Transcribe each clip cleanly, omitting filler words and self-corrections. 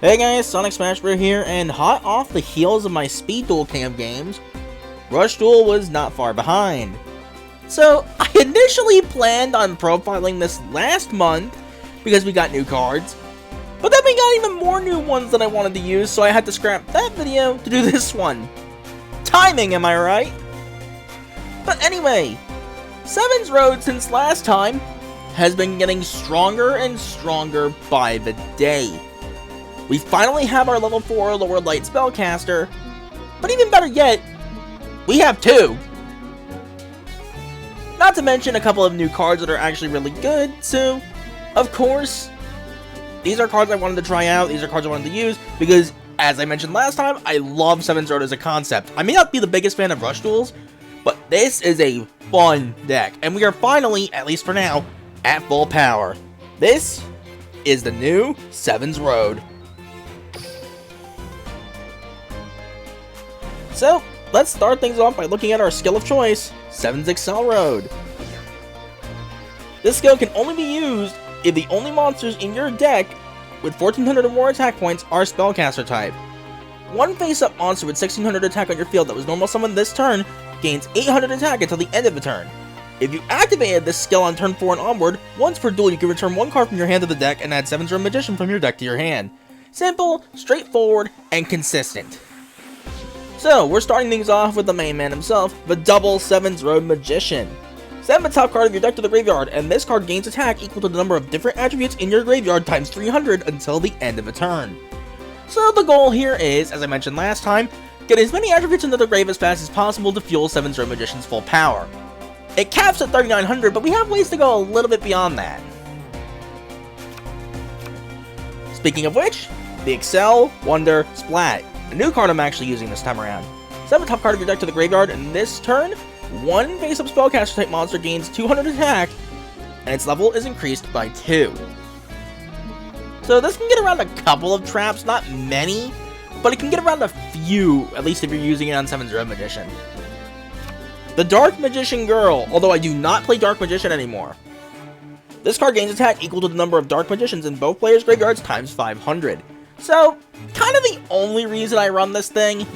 Hey guys, Sonic Smashburger here, and hot off the heels of my Speed Duel Camp games, Rush Duel was not far behind. So, I initially planned on profiling this last month, because we got new cards, but then we got even more new ones that I wanted to use, so I had to scrap that video to do this one. Timing, am I right? But anyway, Seven's Road since last time has been getting stronger and stronger by the day. We finally have our level 4 Lower Light Spellcaster, but even better yet, we have 2! Not to mention a couple of new cards that are actually really good, so, of course, these are cards I wanted to try out, these are cards I wanted to use, because, as I mentioned last time, I love Seven's Road as a concept. I may not be the biggest fan of Rush Duels, but this is a fun deck, and we are finally, at least for now, at full power. This is the new Seven's Road. So, let's start things off by looking at our skill of choice, Seven's Accelerode. This skill can only be used if the only monsters in your deck with 1400 or more attack points are Spellcaster type. One face-up monster with 1600 attack on your field that was normal summoned this turn gains 800 attack until the end of the turn. If you activated this skill on turn 4 and onward, once per duel you can return one card from your hand to the deck and add Seven's Road Magician from your deck to your hand. Simple, straightforward, and consistent. So, we're starting things off with the main man himself, the double Seven's Road Magician. Send the top card of your deck to the graveyard, and this card gains attack equal to the number of different attributes in your graveyard times 300 until the end of a turn. So the goal here is, as I mentioned last time, get as many attributes into the grave as fast as possible to fuel Seven's Road Magician's full power. It caps at 3900, but we have ways to go a little bit beyond that. Speaking of which, the Excel, Wonder, Splat. A new card I'm actually using this time around. Send the top card of your deck to the graveyard, and this turn, one face-up Spellcaster type monster gains 200 attack, and its level is increased by 2. So this can get around a couple of traps, not many, but it can get around a few, at least if you're using it on Seven's Road Magician. The Dark Magician Girl, although I do not play Dark Magician anymore. This card gains attack equal to the number of Dark Magicians in both players' graveyards times 500. So, kind of the only reason I run this thing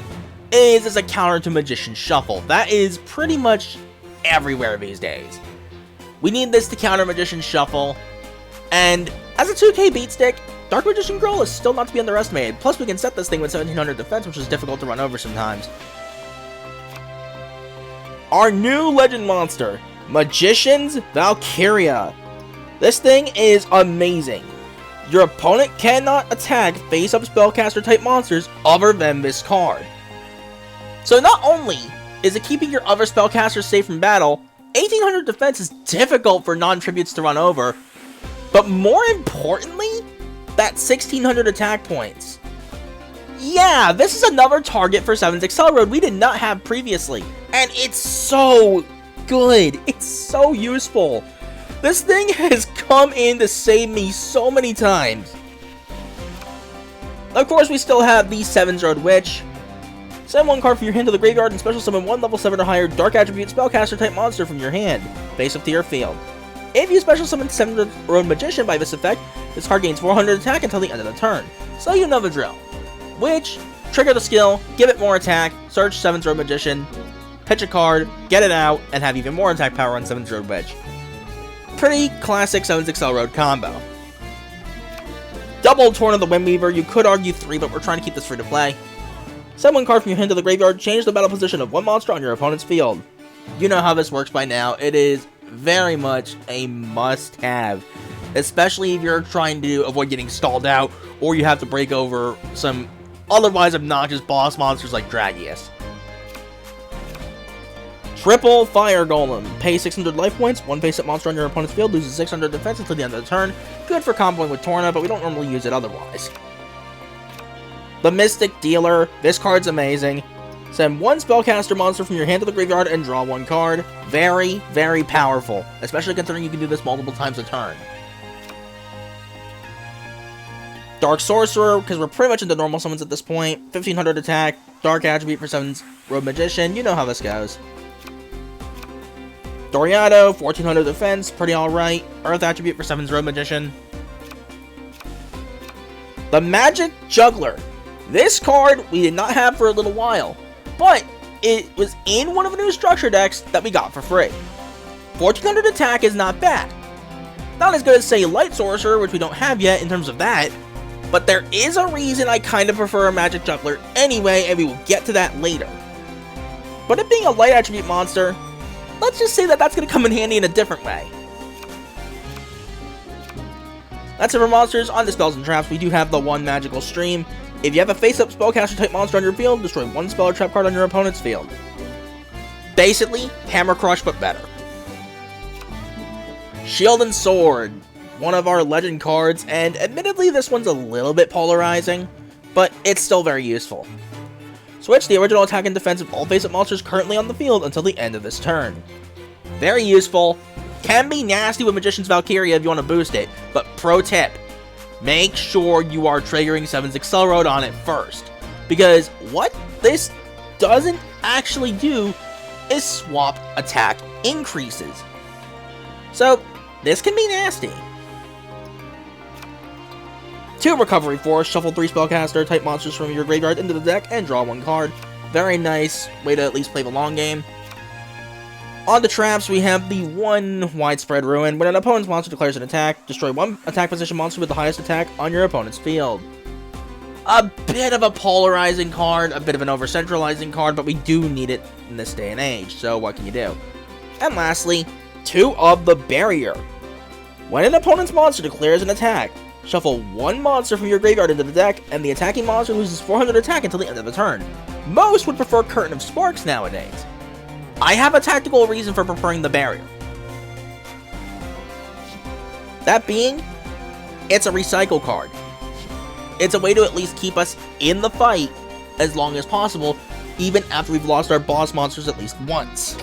is as a counter to Magician Shuffle. That is pretty much everywhere these days. We need this to counter Magician Shuffle, and as a 2k beatstick, Dark Magician Girl is still not to be underestimated. Plus, we can set this thing with 1700 defense, which is difficult to run over sometimes. Our new legend monster, Magician's Valkyria. This thing is amazing. Your opponent cannot attack face-up Spellcaster type monsters other than this card. So not only is it keeping your other Spellcasters safe from battle, 1800 defense is difficult for non-tributes to run over, but more importantly, that 1600 attack points. Yeah, this is another target for Seven's Accelerode we did not have previously, and it's so good, it's so useful. This thing has come in to save me so many times. Of course, we still have the Seven's Road Witch. Send one card from your hand to the graveyard and special summon one level 7 or higher Dark Attribute Spellcaster type monster from your hand, face up to your field. If you special summon Seven's Road Magician by this effect, this card gains 400 attack until the end of the turn. So you know the drill. Witch, trigger the skill, give it more attack, search Seven's Road Magician, pitch a card, get it out, and have even more attack power on Seven's Road Witch. Pretty classic Seven's Accelerode combo. Double Torn of the Windweaver, you could argue 3, but we're trying to keep this free to play. Send one card from your hand to the graveyard, change the battle position of one monster on your opponent's field. You know how this works by now, it is very much a must-have. Especially if you're trying to avoid getting stalled out, or you have to break over some otherwise obnoxious boss monsters like Dragius. Triple Fire Golem. Pay 600 life points, one face-up monster on your opponent's field loses 600 defense until the end of the turn. Good for comboing with Torna, but we don't normally use it otherwise. The Mystic Dealer. This card's amazing. Send one Spellcaster monster from your hand to the graveyard and draw one card. Very, very powerful, especially considering you can do this multiple times a turn. Dark Sorcerer, because we're pretty much into normal summons at this point. 1500 attack, Dark Attribute for Seven's Road Magician. You know how this goes. Doriado, 1400 defense, pretty alright. Earth Attribute for Seven's Road Magician. The Magic Juggler. This card we did not have for a little while, but it was in one of the new structure decks that we got for free. 1400 attack is not bad. Not as good as, say, Light Sorcerer, which we don't have yet in terms of that, but there is a reason I kind of prefer a Magic Juggler anyway, and we will get to that later. But it being a light attribute monster, let's just say that that's going to come in handy in a different way. That's it for monsters. On the spells and traps, we do have the one Magical Stream. If you have a face-up spellcaster type monster on your field, destroy one spell or trap card on your opponent's field. Basically, Hammer Crush, but better. Shield and Sword, one of our legend cards, and admittedly this one's a little bit polarizing, but it's still very useful. Switch the original attack and defense of all face-up monsters currently on the field until the end of this turn. Very useful. Can be nasty with Magician's Valkyria if you want to boost it, but pro tip, make sure you are triggering 7's Accelerate on it first, because what this doesn't actually do is swap attack increases. So, this can be nasty. 2 Recovery Force, shuffle 3 spellcaster type monsters from your graveyard into the deck and draw 1 card. Very nice way to at least play the long game. On the traps, we have the 1 Widespread Ruin. When an opponent's monster declares an attack, destroy 1 attack position monster with the highest attack on your opponent's field. A bit of a polarizing card, a bit of an over-centralizing card, but we do need it in this day and age, so what can you do? And lastly, 2 of the Barrier. When an opponent's monster declares an attack, shuffle 1 monster from your graveyard into the deck, and the attacking monster loses 400 attack until the end of the turn. Most would prefer Curtain of Sparks nowadays. I have a tactical reason for preferring the Barrier. That being, it's a recycle card. It's a way to at least keep us in the fight as long as possible, even after we've lost our boss monsters at least once.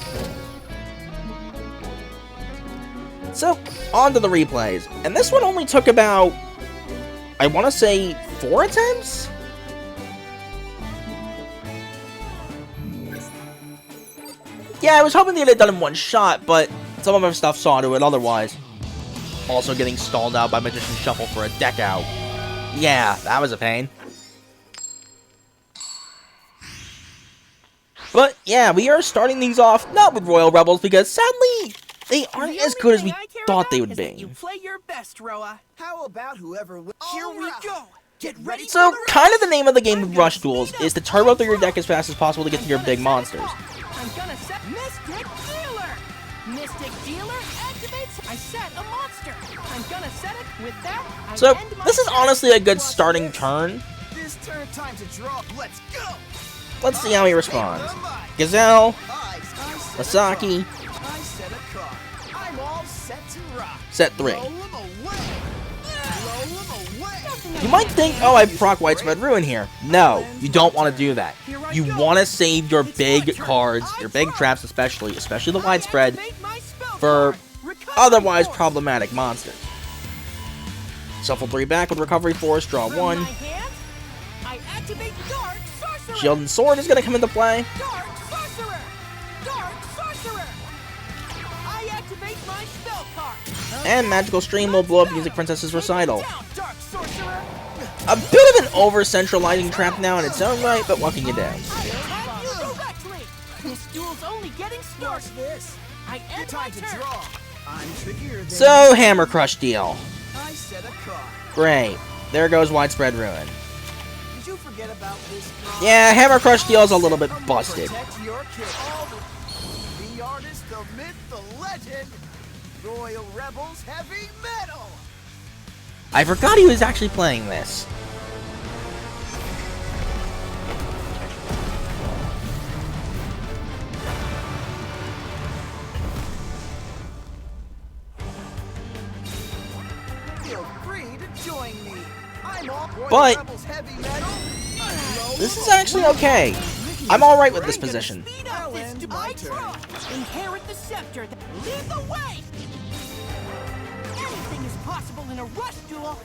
So, on to the replays. And this one only took about, I want to say, 4 attempts? Yeah, I was hoping to get it done in one shot, but some of our stuff saw to it otherwise. Also getting stalled out by Magician's Shuffle for a deck out. Yeah, that was a pain. But yeah, we are starting things off not with Royal Rebels because sadly, they aren't as good as we thought they would be. You play your best, Roa. How about whoever wins? Here we go. Get ready. So, kind of the name of the game with Rush Duels is to turbo through your deck as fast as possible to get to your big monsters. I'm gonna set Mystic Dealer. Mystic Dealer activates. I set a monster. I'm gonna set it with that. So, this is honestly a good starting turn. This turn time to draw. Let's go. Let's see how he responds. Gazelle, Masaki, I'm all set to rock. Set 3. You might think, oh, I proc Widespread Ruin here. No, you don't want to do that. You want to save your big cards, your big traps especially the Widespread, for otherwise problematic monsters. Shuffle 3 back with Recovery Force, draw 1. Shield and Sword is going to come into play. Dark Sorcerer! Dark Sorcerer! I activate my spell card. And Magical Stream will blow up Music Princess's Recital. Dark Sorcerer! A bit of an over-centralizing trap now in its own right, but what can you do? This duel's only getting started. I end my turn. So, Hammer Crush deal. I set a card. Great. There goes Widespread Ruin. Did you forget about this card? Yeah, Hammer Crush deal is a little bit busted. Protect your kid. The artist, the myth, the legend. Royal Rebels Heavy Metal. I forgot he was actually playing this. Feel free to join me. I'm all But Rebels Heavy Metal. this is actually okay. I'm alright with this position. Inherit the scepter. Lead the way. Anything is possible in a rush duel.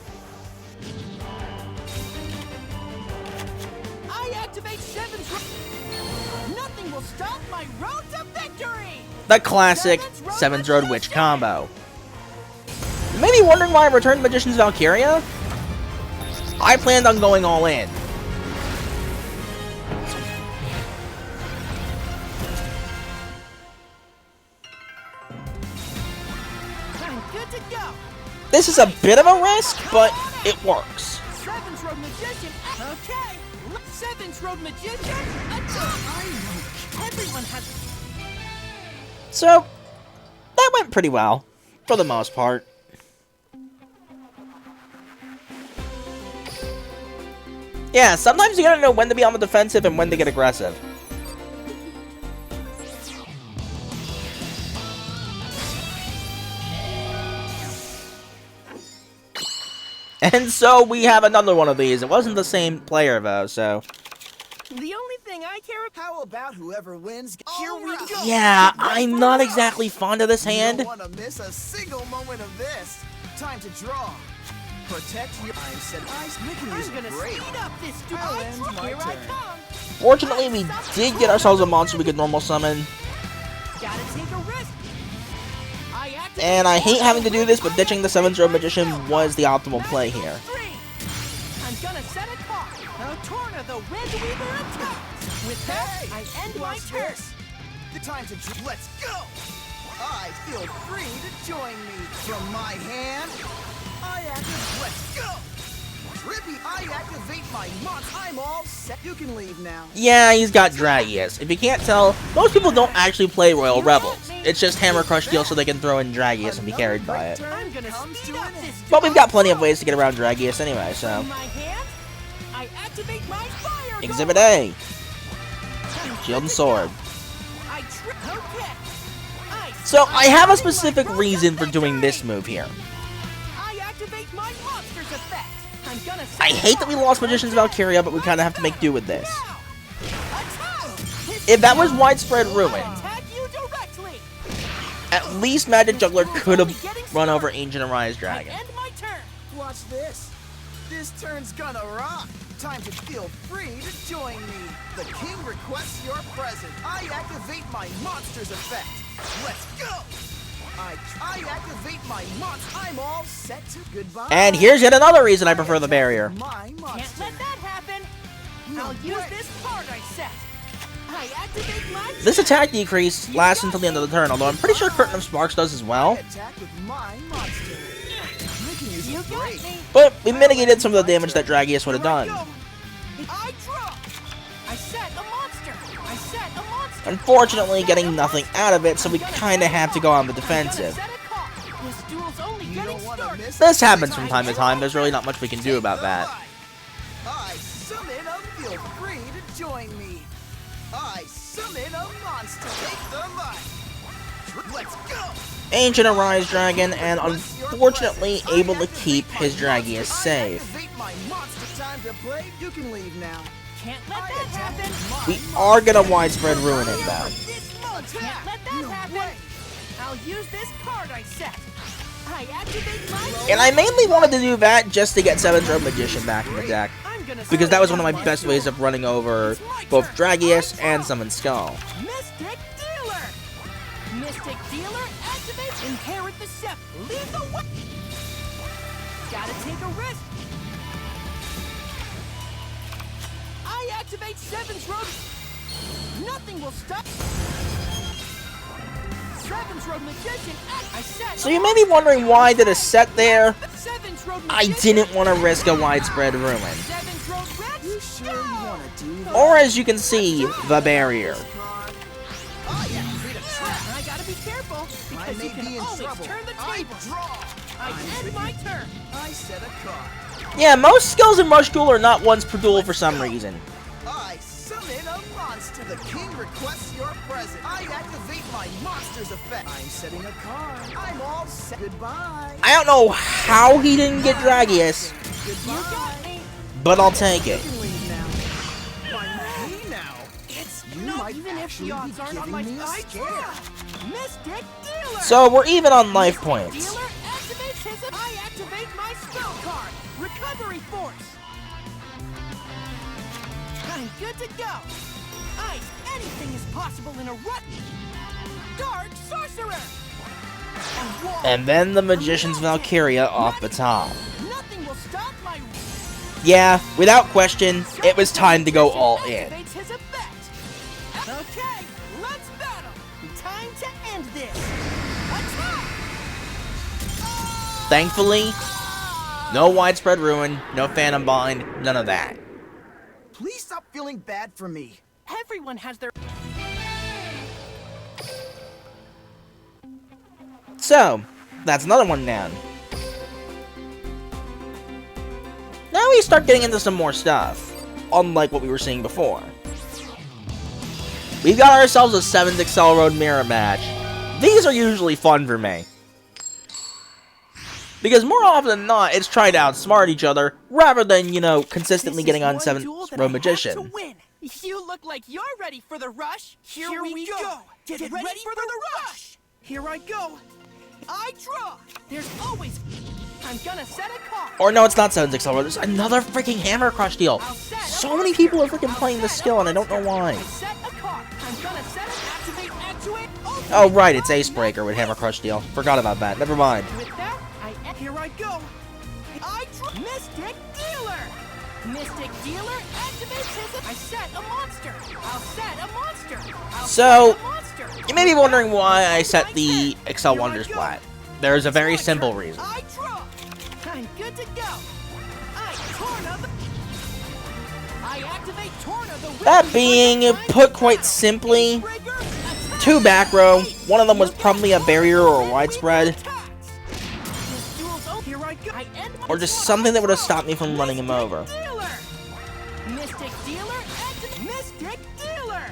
I activate 7's. Nothing will stop my road to victory. The classic 7's Road Witch combo. You may be wondering why I returned Magician's Valkyria? I planned on going all in. I'm good to go. This is a bit of a risk, but it works. Seven's Road Magician. Okay. Seven's Road Magician. I know. Everyone has. So, that went pretty well, for the most part. Yeah, sometimes you gotta know when to be on the defensive and when to get aggressive. And so we have another one of these. It wasn't the same player though, so... The only thing I care about. How about whoever wins? Here we go. Yeah, I'm not exactly fond of this hand. You don't want to miss a single moment of this. Time to draw. Protect your mindset. We can use I'm gonna a break. speed up this duel. I'll end my Here I turn. come. Fortunately, we did get ourselves a monster we could normal summon. Gotta take a risk. And I hate having to do this, but ditching the 7th Road Magician was the optimal play here. I'm gonna set a card. Torna the Windweaver attacks. With that, I end my Watch turn. this. The time to let's go. I feel free to join me. From my hand, I activate. Let's go. Trippy, I activate my monster. I'm all set. You can leave now. Yeah, he's got Dragius. If you can't tell, most people don't actually play Royal Rebels. It's just Hammer Crush Deal so they can throw in Dragius and be carried by it. I'm gonna speed up this But we've got plenty of ways to get around Dragius anyway, so... In my hand, I activate my fire. Exhibit A. Shield and Sword. So, I have a specific reason for doing this move here. I activate my monster's effect. I'm gonna I hate that we lost Magician's Valkyria, but we kind of have to make do with this. If that was Widespread Ruin, Attack you directly. at least Magic Juggler could have run over Ancient Arise Dragon. End my turn. Watch this. This turn's gonna rock. Time to feel free to join me. The king requests your present. I activate my monster's effect. Let's go. I activate my monster. I'm all set to goodbye. And here's yet another reason I prefer the barrier. My Can't monster. let that happen. I'll use this card I set. I activate my This attack decrease lasts until the end of the turn, although I'm pretty sure Curtain of Sparks does as well. Attack with my monster. We can use You a got break. me. But we mitigated some of the damage that Dragius would have done. I draw. I set a monster. I set a monster. Unfortunately, getting nothing out of it, so we kind of have to go on the I'm gonna defensive. set a card. This duel's only You getting don't want to started. miss This happens from time to time, there's really not much we can do about that. I summon a feel free to join me. I summon a monster. Take the light. Let's go. Ancient Arise Dragon, and unfortunately able to keep his Dragius safe. Activate my monster. Time to play. You can leave now. Can't let that happen. We are gonna Widespread Ruin it though. Can't let that happen. I'll use this card I set. I activate my. And I mainly wanted to do that just to get 7th Road Magician back in the deck, I'm gonna because set that was a one of my monster. best ways of running over both Dragius and Summon Skull. Mystic Dealer. Mystic Dealer activates. Inherit the step. Lead the way. Gotta take a risk. I activate Seven's Road. Nothing will stop. Seven's Road Magician. I set. So you may be wondering why did a set there? Seven's Road I Magician. didn't want to risk a Widespread Ruin. Seven's Road Red. You sure you want to do that? Or as you can see, the barrier. I activate a trap. I gotta be careful I because may you can be in always trouble. turn the I table. draw. I end my turn. I set a card. Yeah, most skills in Rush Duel are not once per duel for some reason. I summon a monster. The king requests your present. I activate my monster's effect. I'm setting a card. I'm all set. Goodbye. I don't know how he didn't get Dragius, You got me. but I'll take it. You can leave now. I'm me now. It's You not might even if actually the be odds aren't on giving my me a side. scare. Mystic Dealer. So we're even on life points. Dealer activates his. I activate my spell card. Recovery Force. I'm good to go. Anything is possible in a rut. Dark Sorcerer. A wall. And then the Magician's Valkyria off the top. Nothing will stop my. Yeah, without question, it was time to go all in. Activates his effect. Okay, let's battle. Time to end this. Attack! Thankfully, no widespread ruin, no phantom bind, none of that. Please stop feeling bad for me. Everyone has their. So, that's another one down. Now we start getting into some more stuff, unlike what we were seeing before. We've got ourselves a 7th Excel Road mirror match. These are usually fun for me. Because more often than not, it's trying to outsmart each other, rather than, you know, consistently getting on 7th Road Magician. You look like you're ready for the rush. Here we go. Get ready for the rush. Here I go. I draw. There's always. I'm gonna set a card. Or no, it's not 7th Excel Road, there's another freaking Hammer Crush deal. So many people are freaking playing this skill, and I don't know why. Set a card. I'm gonna set it. Activate, actuate. Oh right, it's Ace Breaker with Hammer Crush deal. Forgot about that, never mind. With that, here I go. I draw. Mystic Dealer. Mystic Dealer activates his. I set a monster. I'll set a monster. So, you may be wondering why I set the Excel Wonders flat. There's a very simple reason. I draw. I'm good to go. I Torna the. I activate Torna the. That being put quite simply, 2 back row, one of them was probably a barrier or a widespread, or just something that would have stopped me from running him over. Mystic Dealer activate. Mystic Dealer.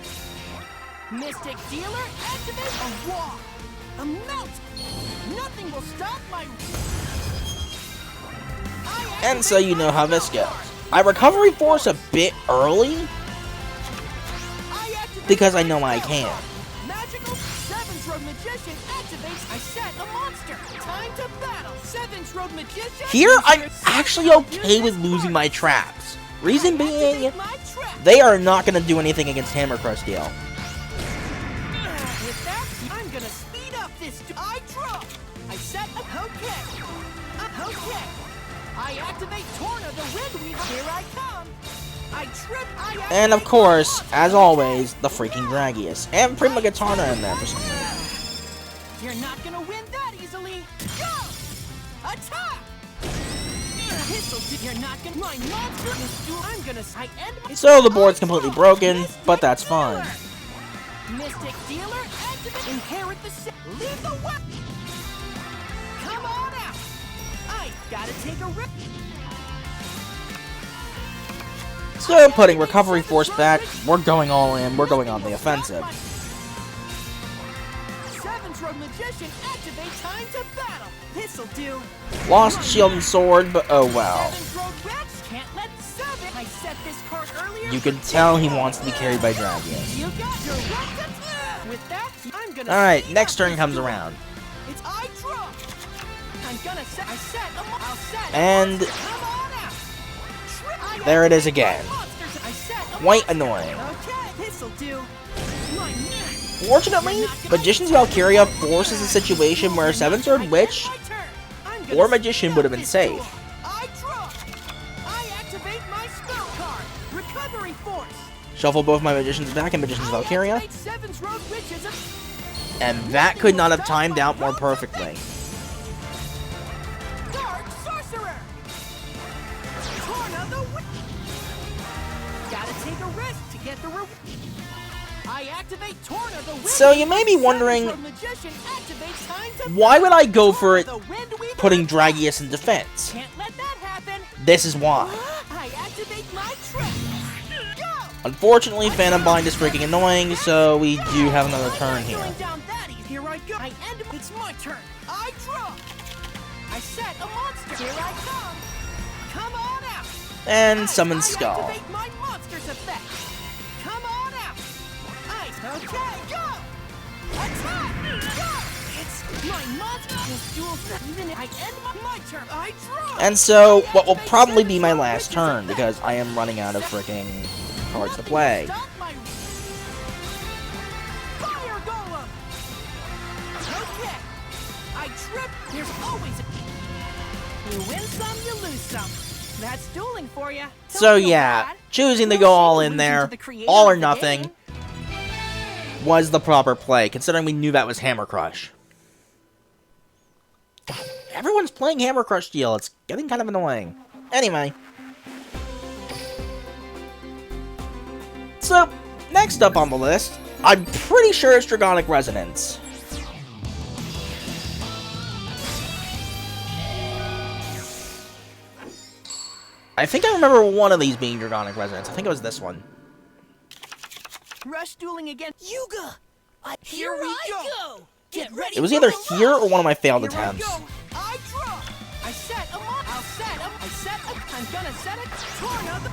Mystic Dealer activate a wall. A melt. Nothing will stop my. And so you know how this goes. I Recovery Force a bit early, because I know I can. Magical 7th Road Magician activates. I set a monster. Time to battle. 7th Road Magician. Here, I'm actually okay with losing my traps. Reason being, Activate my trap. they are not going to do anything against Hammer Crush deal. With that, I'm gonna speed up this. I draw. I set a. Okay. Okay. I activate Torna the Windweaver. Here I come. I trip. And of course, as always, the freaking Dragius. And Prima Guitarna in there for some reason. You're not gonna win that easily. Go! Attack! You're not gonna. My monster is dual. I'm gonna. I end my. So the board's completely broken, but that's fine. Mystic Dealer activate. Inherit the set. Leave the way. Come on out. I gotta take a rip. So putting Recovery Force back, we're going all in, we're going on the offensive. 7th Road Magician activate. Time to battle. This'll do. Lost Shield and Sword, but oh well. 7th Road Rex can't let 7. I set this card earlier. You can tell he wants to be carried by Dragius. You got your right to. With that, I'm gonna. Alright, speed next up turn this comes duel. around. It's I draw. I'm gonna set. I set. I'll set. And Come on out. there it is again. Monsters. I set. Quite annoying. Okay, this'll do. My man. Fortunately, Magician's Valkyria forces a situation where 7th Sword Witch My turn. I'm gonna or Magician would have been this safe. duel. I draw. I activate my spell card. Recovery Force. Shuffle both my Magicians back and Magician's I Valkyria, activate 7th Road Witches. and that could not have timed out more perfectly. Dark Sorcerer. Torna the Gotta take a risk to get the reward. I activate Torna the Wind. So you may be wondering, Magician activates. Time to why would I go for it the Windweaver. putting Dragius in defense? Can't let that happen. This is why. I activate my trap. Go. Unfortunately, Phantom Bind is freaking annoying, so we do have another turn here. Going down that easy. Here I go. I end. It's my turn. I draw. I set a monster. Here I come. Come on out. And summon I Skull. activate my monster's effect. Come on out. Ice. Okay, go. Attack. Go. It's my monster. This duel. Even if I end my turn. I draw. And so, what will probably be my last turn, because I am running out of freaking cards to play. Stop my Fire Golem. Okay. I trip. There's always a. You win some, you lose some. That's dueling for you. So yeah, choosing to go all in there, all or nothing, was the proper play, considering we knew that was Hammer Crush. Everyone's playing Hammer Crush Steel. It's getting kind of annoying. Anyway. So, next up on the list, I'm pretty sure it's Dragonic Resonance. I think I remember one of these being Dragonic Resonance. I think it was this one. Rush dueling against Yuga. Here we go. Get ready. It was either here or one of my failed Here I attempts. go. I draw. I set a mon. I'll set a. I set a. I'm gonna set a. Torna.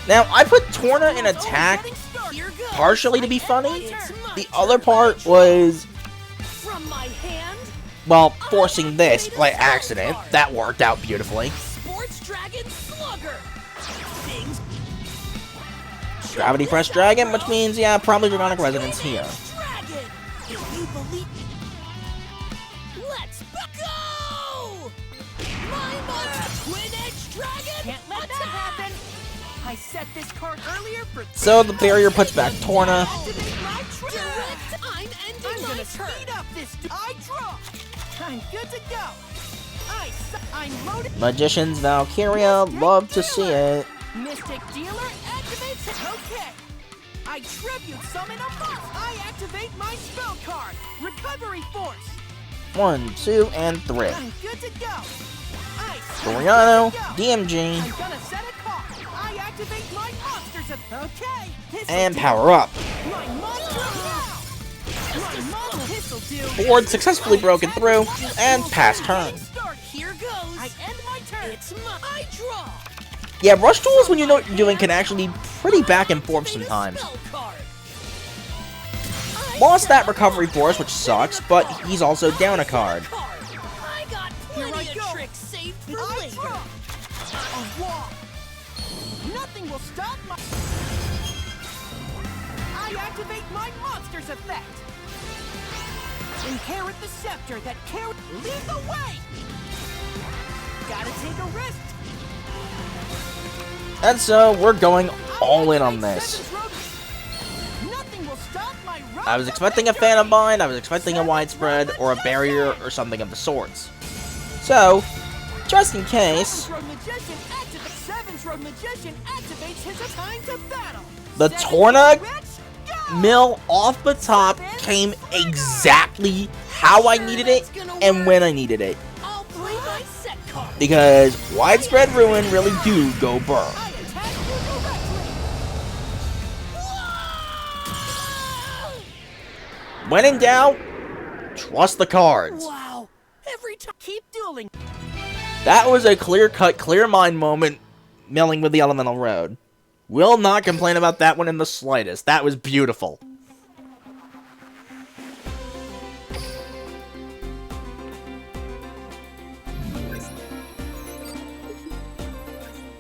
Now, I put Torna in attack partially to be funny. The other part was, From my hand. well, forcing this by accident. That worked out beautifully. Sports Dragon Slugger. Things. Gravity Fresh Dragon, which means, yeah, probably Dragonic Resonance here. Dragon. If you believe. Let's go. My Twin Edge Dragon. Can't let that happen. I set this card earlier for. So the barrier puts back Torna. Activate my Direct. I'm ending my turn. Speed up this. I draw. I'm good to go. I'm loaded. Magician's Valkyria, love to see it. Mystic Dealer activates it. Okay. I tribute summon a monster. I activate my spell card. Recovery Force. 1, 2, and 3. I'm good to go. Doriano, DMG, I'm gonna set a card. I activate my monsters. Okay. and power up. My monster now. My monster do. Board successfully broken through, and pass turn. Here goes. I end my turn. It's my. I draw. Yeah, Rush Duels, when you know what you're doing, can actually be pretty back and forth sometimes. Lost that Recovery Force, which sucks, but he's also down a card. I got plenty of tricks saved for later. A wall. Nothing will stop my. I activate my monster's effect. Inherit the scepter that carries. Lead the way. Gotta take a risk. And so, we're going all in on this. Nothing will stop my run. I was expecting a Phantom Bind, I was expecting a Widespread, or a Barrier, or something of the sorts. So, just in case, Seven's Road Magician activates his time to battle. the Torna mill off the top came exactly how I needed it and when I needed it. I'll play my set card. Because Widespread Ruin really do go burn. I attack you directly. Whoa! When in doubt, trust the cards. Wow. Every time. Keep dueling. That was a clear-cut, clear-mind moment milling with the Elemental Road. Will not complain about that one in the slightest. That was beautiful.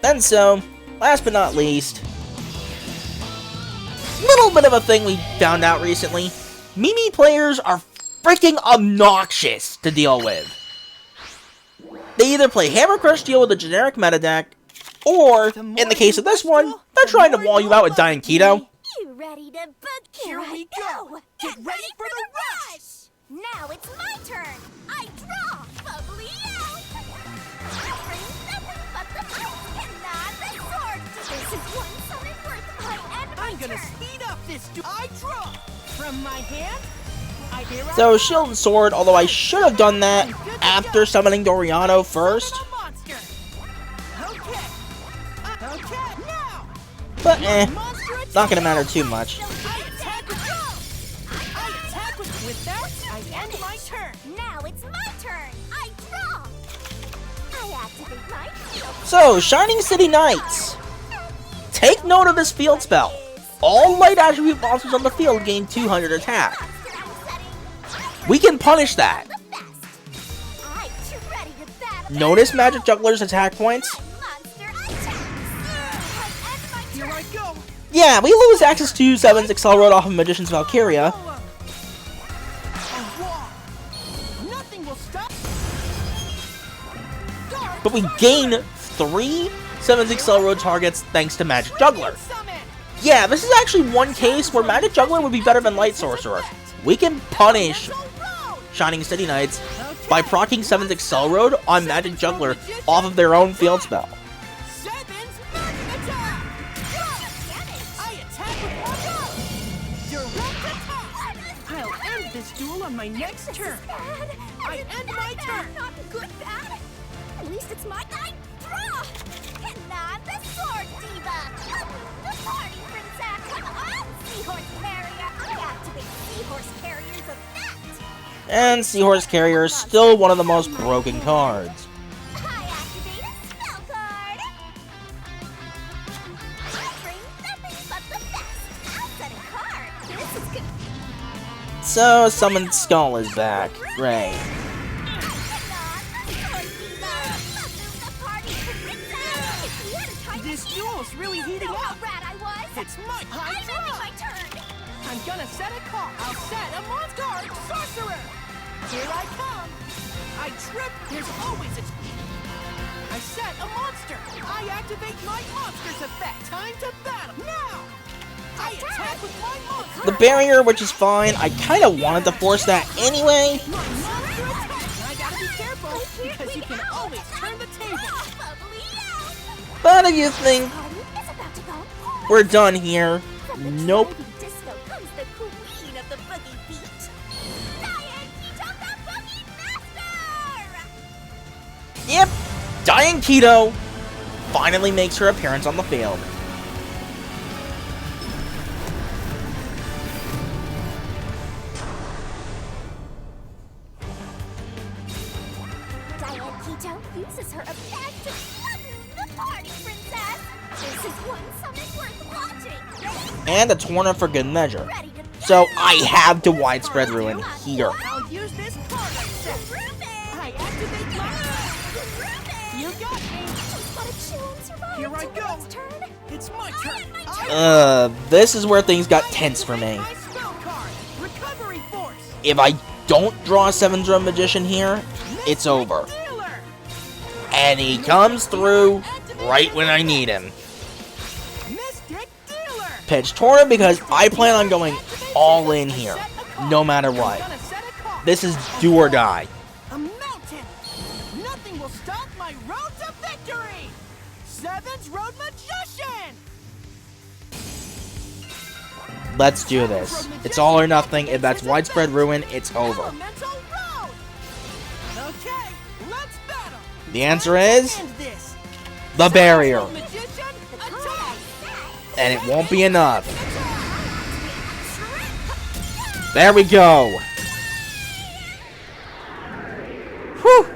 And so, last but not least, little bit of a thing we found out recently. Mimi players are freaking obnoxious to deal with. They either play Hammer Crush Steel with a generic meta deck, or, in the case of this one, they're trying to wall you out with Dying Keto. You ready to book? Here we go. Get ready for the rush. Now it's my turn. I draw. Bubbly out. Nothing but the ice cannot resort. This is one summon worth my end. I'm gonna speed up this. I draw. From my hand. So, Shield and Sword, although I should have done that after summoning Doriano first. Okay, now. But not gonna matter too much. I attack with that. I end my turn. Now it's my turn. I draw. I activate my field. So, Shining City Knights. Take note of this field spell. All light attribute monsters on the field gain 200 attack. We can punish that. Notice Magic Juggler's attack points? Here I go. Yeah, we lose access to 7's Accelerate off of Magician's Valkyria. Nothing will stop. But we gain 3 7's Excel Road targets thanks to Magic Juggler. Summon. Yeah, this is actually one case where Magic Juggler would be better than Light Sorcerer. We can punish Shining City Knights by proccing 7's Excel Road on Magic Juggler off of their own field spell. 7's magic attack. I attack with one go. Direct attack. I'll end this duel on my next turn. I end my turn. Not good, bad. At least it's my time. Draw. And not the sword diva. The party princess. Come on, Seahorse Carrier. I activate Seahorse Carrier's effect. And Seahorse Carrier is still one of the most broken cards. I activate a spell card. I bring nothing but the best. I'll set a card. This is good. So, Summoned Skull is back. Great. This duel's really heating up. Rat I was. It's my high I'm ending draw. my turn. I'm gonna set a card. I'll set a monster card. Sorcerer. Here I come. I trip. There's always a... I set a monster. I activate my monster's effect. Time to battle. Now. I attack with my monster. The barrier, which is fine. I kind of wanted to force that anyway. My monster attack. I gotta be careful because you can always turn the table. But if you think Party is about to go. we're done here, From the nope. trendy disco comes the queen of the boogie beat. Diane Keto, the boogie master. Yep, Diane Keto finally makes her appearance on the field. Diane Keto uses her effect to balloon the party princess. This is one summon worth watching. And a Torna for good measure. Ready to So I have to Widespread Ruin here. I'll use this card I set. I activate my... You got me. Just gotta chill and survive Here I till the go. next turn. It's my turn. This is where things got tense for me. My spell card. Recovery force. If I don't draw a 7's Road Magician here, it's over. Dealer. And he comes through right when I need him. Mystic Dealer. Pitch Torna because I plan on going all in here, no matter what. Gonna set a card. This is do or die. A mountain. Nothing will stop my road to victory. 7's Road Magician. Let's do this. It's all or nothing. If that's Widespread Ruin, it's over. Elemental Road. Okay, let's battle. The answer is End this. the barrier. Road Magician, attack. And it won't be enough. There we go. Whew.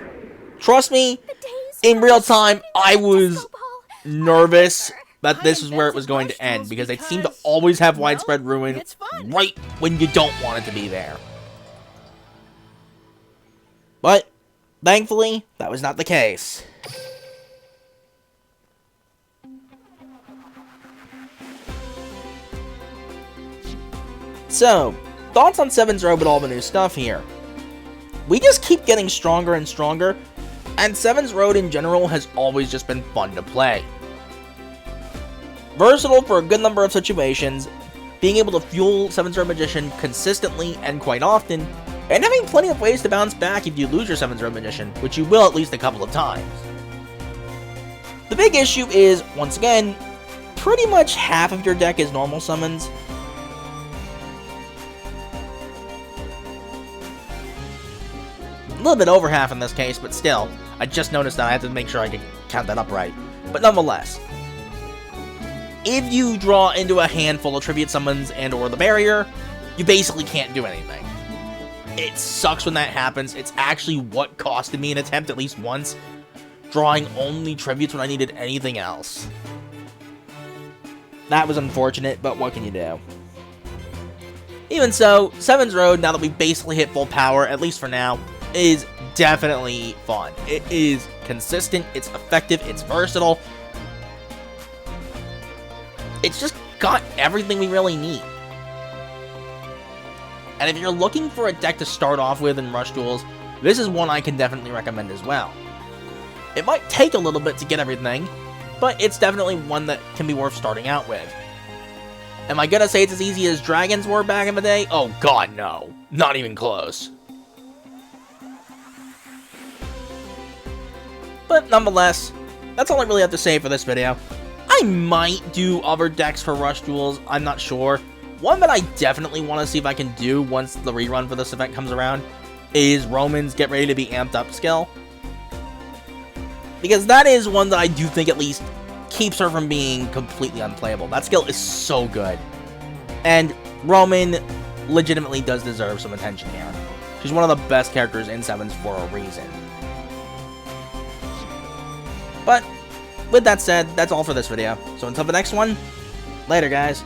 Trust me, in real time, I was nervous that this is where it was going to end because they seem to always have Widespread Ruin right when you don't want it to be there. But, thankfully, that was not the case. So, thoughts on 7's Road with all the new stuff here? We just keep getting stronger and stronger, and 7's Road in general has always just been fun to play. Versatile for a good number of situations, being able to fuel 7's Road Magician consistently and quite often, and having plenty of ways to bounce back if you lose your 7's Road Magician, which you will at least a couple of times. The big issue is, once again, pretty much half of your deck is normal summons. A little bit over half in this case, but still, I just noticed that I had to make sure I could count that up right. But nonetheless, if you draw into a handful of Tribute Summons and or the barrier, you basically can't do anything. It sucks when that happens. It's actually what costed me an attempt at least once, drawing only Tributes when I needed anything else. That was unfortunate, but what can you do? Even so, 7's Road, now that we basically hit full power, at least for now, is definitely fun. It is consistent, it's effective, it's versatile. It's just got everything we really need. And if you're looking for a deck to start off with in Rush Duels, this is one I can definitely recommend as well. It might take a little bit to get everything, but it's definitely one that can be worth starting out with. Am I gonna say it's as easy as dragons were back in the day? Oh god, no. Not even close. But nonetheless, that's all I really have to say for this video. I might do other decks for Rush Duels, I'm not sure. One that I definitely want to see if I can do once the rerun for this event comes around is Roman's Get Ready to Be Amped Up skill. Because that is one that I do think at least keeps her from being completely unplayable. That skill is so good. And Roman legitimately does deserve some attention here. She's one of the best characters in Sevens for a reason. But with that said, that's all for this video. So until the next one, later guys.